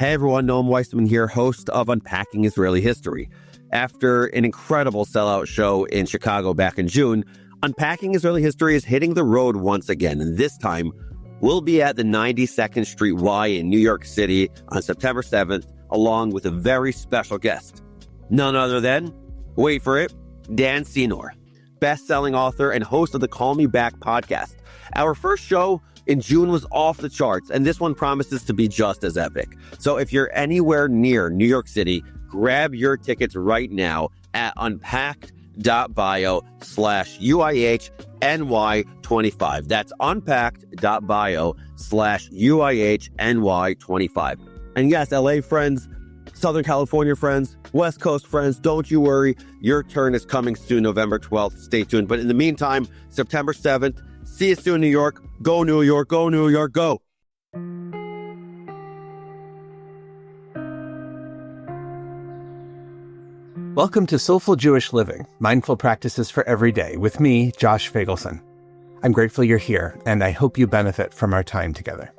Hey everyone, Noam Weissman here, host of Unpacking Israeli History. After an incredible sellout show in Chicago back in June, Unpacking Israeli History is hitting the road once again, and this time we'll be at the 92nd Street Y in New York City on September 7th, along with a very special guest. None other than, wait for it, Dan Senor, best-selling author and host of the Call Me Back podcast. Our first show in June was off the charts, and this one promises to be just as epic. So if you're anywhere near New York City, grab your tickets right now at unpacked.bio/UIHNY25. That's unpacked.bio/UIHNY25. And yes, LA friends, Southern California friends, West Coast friends, don't you worry. Your turn is coming soon, November 12th. Stay tuned. But in the meantime, September 7th, see you soon, New York. Go, New York. Go, New York. Go. Welcome to Soulful Jewish Living, Mindful Practices for Every Day, with me, Josh Feigelson. I'm grateful you're here, and I hope you benefit from our time together.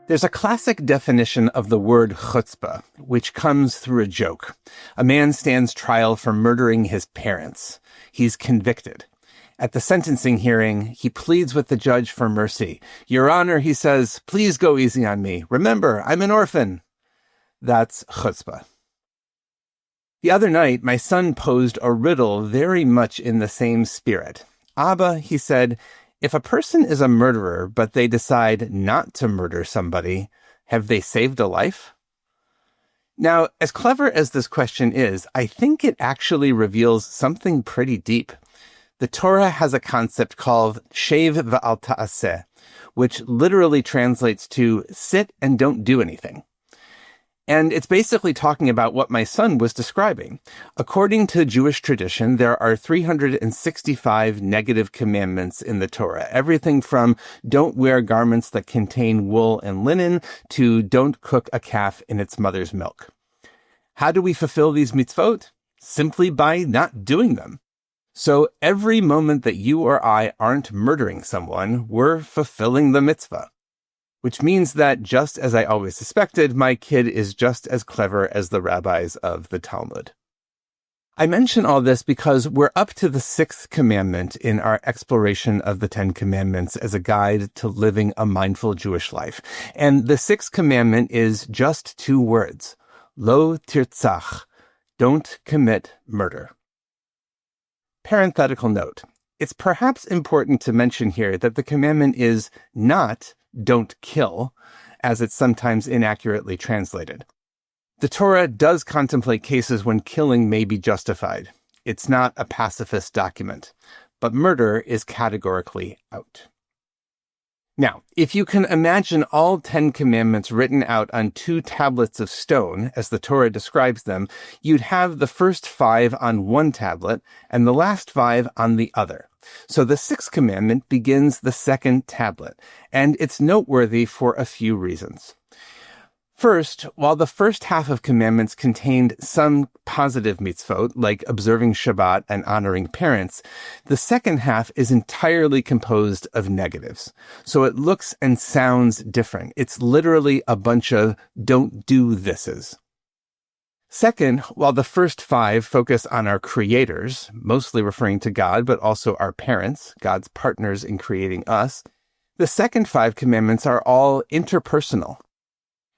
There's a classic definition of the word chutzpah, which comes through a joke. A man stands trial for murdering his parents. He's convicted. At the sentencing hearing, he pleads with the judge for mercy. Your Honor, he says, please go easy on me. Remember, I'm an orphan. That's chutzpah. The other night, my son posed a riddle very much in the same spirit. Abba, he said, if a person is a murderer, but they decide not to murder somebody, have they saved a life? Now, as clever as this question is, I think it actually reveals something pretty deep. The Torah has a concept called shev v'al ta'aseh, which literally translates to sit and don't do anything. And it's basically talking about what my son was describing. According to Jewish tradition, there are 365 negative commandments in the Torah. Everything from don't wear garments that contain wool and linen to don't cook a calf in its mother's milk. How do we fulfill these mitzvot? Simply by not doing them. So every moment that you or I aren't murdering someone, we're fulfilling the mitzvah. Which means that, just as I always suspected, my kid is just as clever as the rabbis of the Talmud. I mention all this because we're up to the Sixth Commandment in our exploration of the Ten Commandments as a guide to living a mindful Jewish life. And the Sixth Commandment is just two words. Lo Tirtzach. Don't commit murder. Parenthetical note. It's perhaps important to mention here that the commandment is not don't kill, as it's sometimes inaccurately translated. The Torah does contemplate cases when killing may be justified. It's not a pacifist document, but murder is categorically out. Now, if you can imagine all 10 commandments written out on 2 tablets of stone, as the Torah describes them, you'd have the first 5 on one tablet and the last 5 on the other. So the Sixth Commandment begins the second tablet, and it's noteworthy for a few reasons. First, while the first half of commandments contained some positive mitzvot, like observing Shabbat and honoring parents, the second half is entirely composed of negatives. So it looks and sounds different. It's literally a bunch of don't do thises. Second, while the first 5 focus on our creators, mostly referring to God, but also our parents, God's partners in creating us, the second 5 commandments are all interpersonal.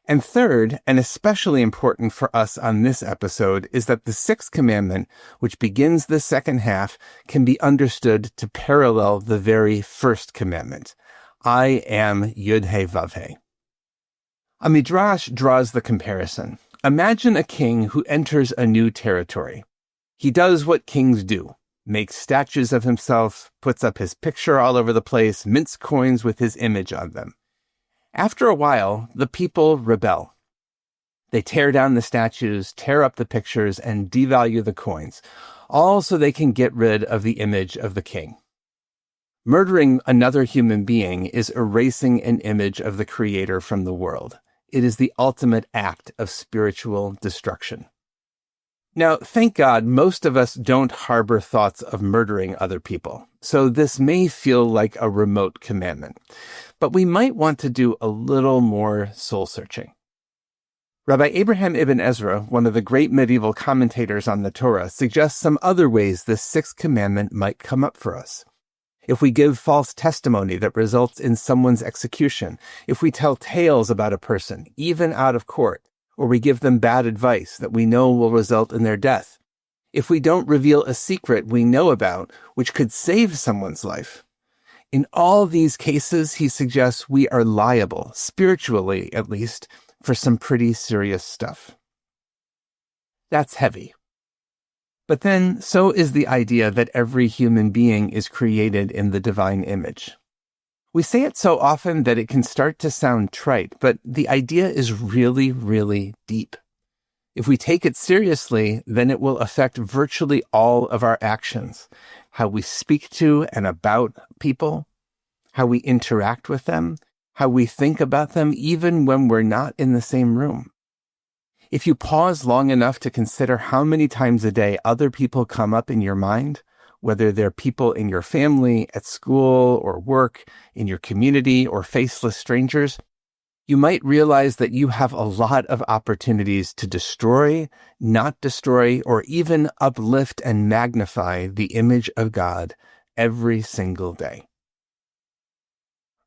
And third, and especially important for us on this episode, is that the Sixth Commandment, which begins the second half, can be understood to parallel the very first commandment. I am Yud He Vav He. A midrash draws the comparison. Imagine a king who enters a new territory. He does what kings do, makes statues of himself, puts up his picture all over the place, mints coins with his image on them. After a while, the people rebel. They tear down the statues, tear up the pictures, and devalue the coins, all so they can get rid of the image of the king. Murdering another human being is erasing an image of the Creator from the world. It is the ultimate act of spiritual destruction. Now, thank God, most of us don't harbor thoughts of murdering other people, so this may feel like a remote commandment. But we might want to do a little more soul-searching. Rabbi Abraham ibn Ezra, one of the great medieval commentators on the Torah, suggests some other ways this sixth commandment might come up for us. If we give false testimony that results in someone's execution, if we tell tales about a person, even out of court, or we give them bad advice that we know will result in their death, if we don't reveal a secret we know about which could save someone's life. In all these cases, he suggests we are liable, spiritually at least, for some pretty serious stuff. That's heavy. But then, so is the idea that every human being is created in the divine image. We say it so often that it can start to sound trite, but the idea is really, really deep. If we take it seriously, then it will affect virtually all of our actions, how we speak to and about people, how we interact with them, how we think about them, even when we're not in the same room. If you pause long enough to consider how many times a day other people come up in your mind, whether they're people in your family, at school or work, in your community, or faceless strangers, you might realize that you have a lot of opportunities to destroy, not destroy, or even uplift and magnify the image of God every single day.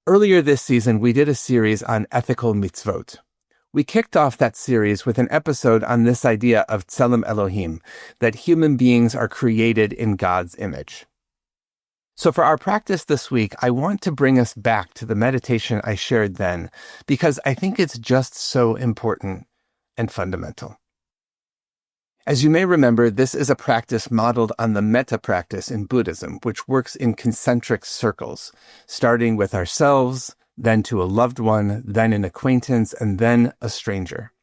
Earlier this season, we did a series on ethical mitzvot. We kicked off that series with an episode on this idea of Tselem Elohim, that human beings are created in God's image. So for our practice this week, I want to bring us back to the meditation I shared then, because I think it's just so important and fundamental. As you may remember, this is a practice modeled on the metta practice in Buddhism, which works in concentric circles, starting with ourselves, then to a loved one, then an acquaintance, and then a stranger.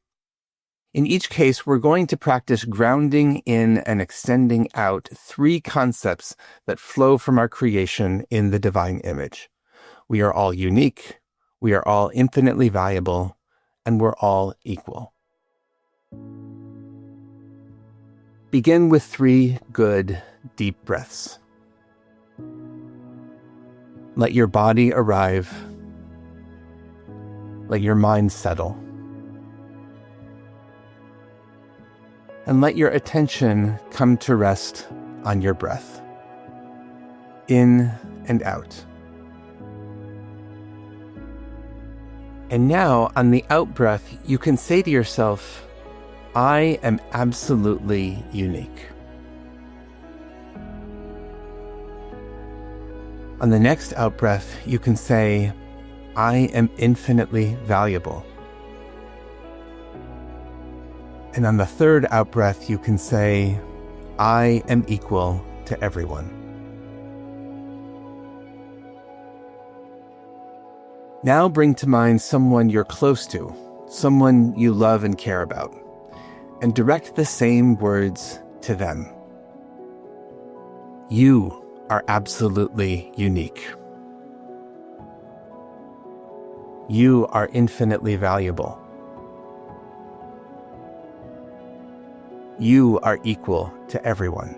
In each case, we're going to practice grounding in and extending out three concepts that flow from our creation in the divine image. We are all unique, we are all infinitely valuable, and we're all equal. Begin with 3 good, deep breaths. Let your body arrive. Let your mind settle. And let your attention come to rest on your breath, in and out. And now, on the out-breath, you can say to yourself, I am absolutely unique. On the next out-breath, you can say, I am infinitely valuable. And on the third out-breath, you can say, I am equal to everyone. Now bring to mind someone you're close to, someone you love and care about, and direct the same words to them. You are absolutely unique. You are infinitely valuable. You are equal to everyone.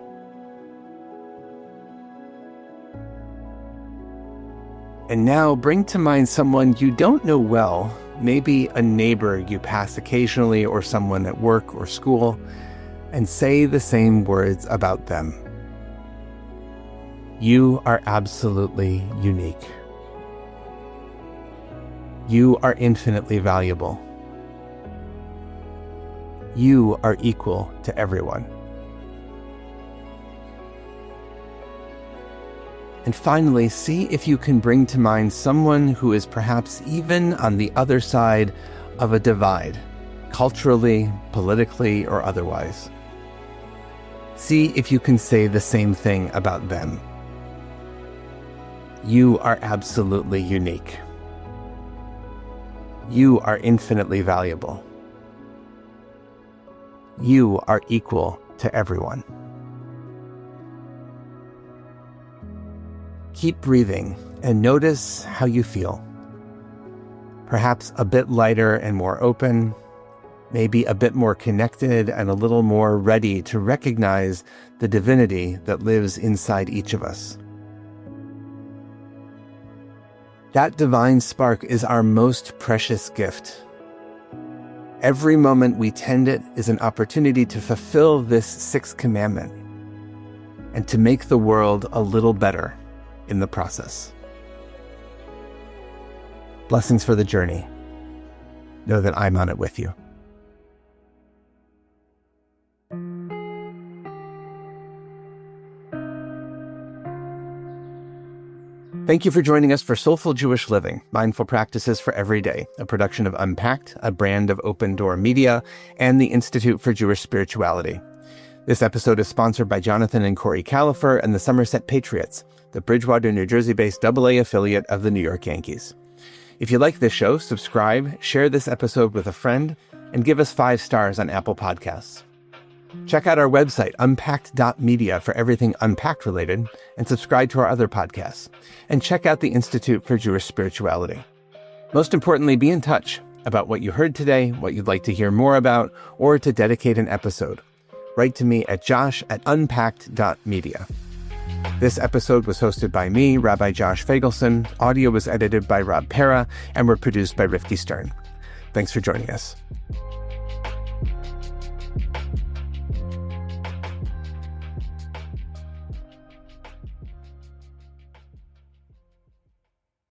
And now bring to mind someone you don't know well, maybe a neighbor you pass occasionally or someone at work or school, and say the same words about them. You are absolutely unique. You are infinitely valuable. You are equal to everyone. And finally, see if you can bring to mind someone who is perhaps even on the other side of a divide, culturally, politically, or otherwise. See if you can say the same thing about them. You are absolutely unique. You are infinitely valuable. You are equal to everyone. Keep breathing and notice how you feel. Perhaps a bit lighter and more open, maybe a bit more connected and a little more ready to recognize the divinity that lives inside each of us. That divine spark is our most precious gift. Every moment we tend it is an opportunity to fulfill this sixth commandment and to make the world a little better in the process. Blessings for the journey. Know that I'm on it with you. Thank you for joining us for Soulful Jewish Living, Mindful Practices for Every Day, a production of Unpacked, a brand of OpenDor Media, and the Institute for Jewish Spirituality. This episode is sponsored by Jonathan and Corey Califer and the Somerset Patriots, the Bridgewater, New Jersey-based AA affiliate of the New York Yankees. If you like this show, subscribe, share this episode with a friend, and give us 5 stars on Apple Podcasts. Check out our website, Unpacked.media, for everything Unpacked related, and subscribe to our other podcasts. And check out the Institute for Jewish Spirituality. Most importantly, be in touch about what you heard today, what you'd like to hear more about, or to dedicate an episode. Write to me at josh@unpacked.media. This episode was hosted by me, Rabbi Josh Feigelson. Audio was edited by Rob Pera, and were produced by Rifki Stern. Thanks for joining us.